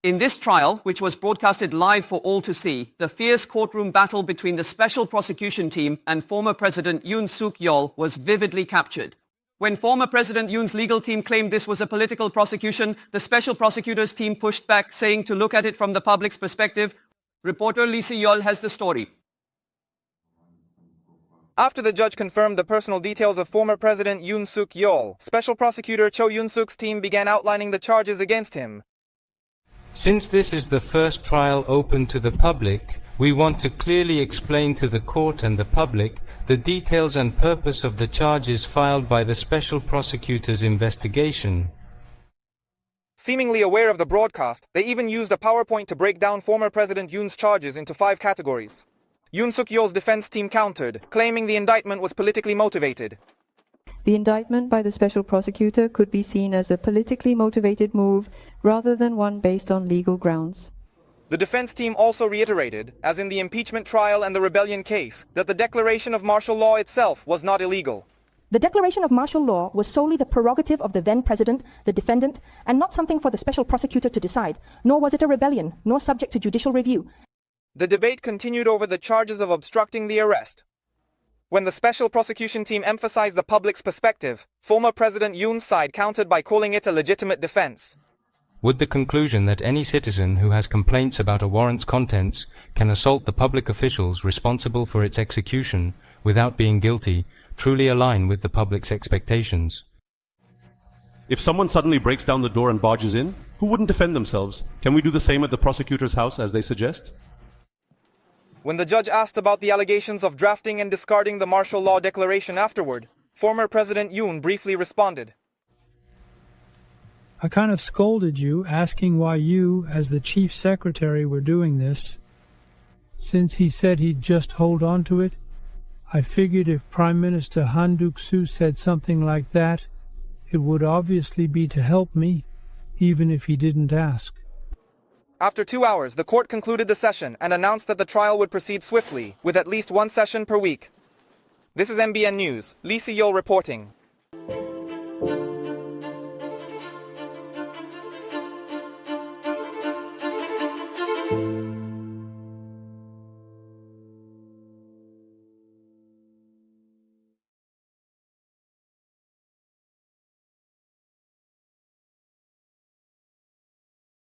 In this trial, which was broadcasted live for all to see, the fierce courtroom battle between the special prosecution team and former President Yoon Suk-yeol was vividly captured. When former President Yoon's legal team claimed this was a political prosecution, the special prosecutor's team pushed back, saying to look at it from the public's perspective. Reporter Lee Se-yeol has the story. After the judge confirmed the personal details of former President Yoon Suk-yeol, Special Prosecutor Cho Yoon-suk's team began outlining the charges against him. Since this is the first trial open to the public, we want to clearly explain to the court and the public the details and purpose of the charges filed by the Special Prosecutor's investigation. Seemingly aware of the broadcast, they even used a PowerPoint to break down former President Yoon's charges into 5 categories. Yoon Suk-yeol's defense team countered, claiming the indictment was politically motivated. The indictment by the special prosecutor could be seen as a politically motivated move rather than one based on legal grounds. The defense team also reiterated, as in the impeachment trial and the rebellion case, that the declaration of martial law itself was not illegal. The declaration of martial law was solely the prerogative of the then president, the defendant, and not something for the special prosecutor to decide, nor was it a rebellion, nor subject to judicial review. The debate continued over the charges of obstructing the arrest. When the special prosecution team emphasized the public's perspective, former President Yoon's side countered by calling it a legitimate defense. Would the conclusion that any citizen who has complaints about a warrant's contents can assault the public officials responsible for its execution without being guilty truly align with the public's expectations? If someone suddenly breaks down the door and barges in, who wouldn't defend themselves? Can we do the same at the prosecutor's house as they suggest? When the judge asked about the allegations of drafting and discarding the martial law declaration afterward, former President Yoon briefly responded. I kind of scolded you, asking why you, as the chief secretary, were doing this. Since he said he'd just hold on to it, I figured if Prime Minister Han Duck-soo said something like that, it would obviously be to help me, even if he didn't ask. After 2 hours, the court concluded the session and announced that the trial would proceed swiftly, with at least 1 session per week. This is MBN News, Lee Se-yeol reporting.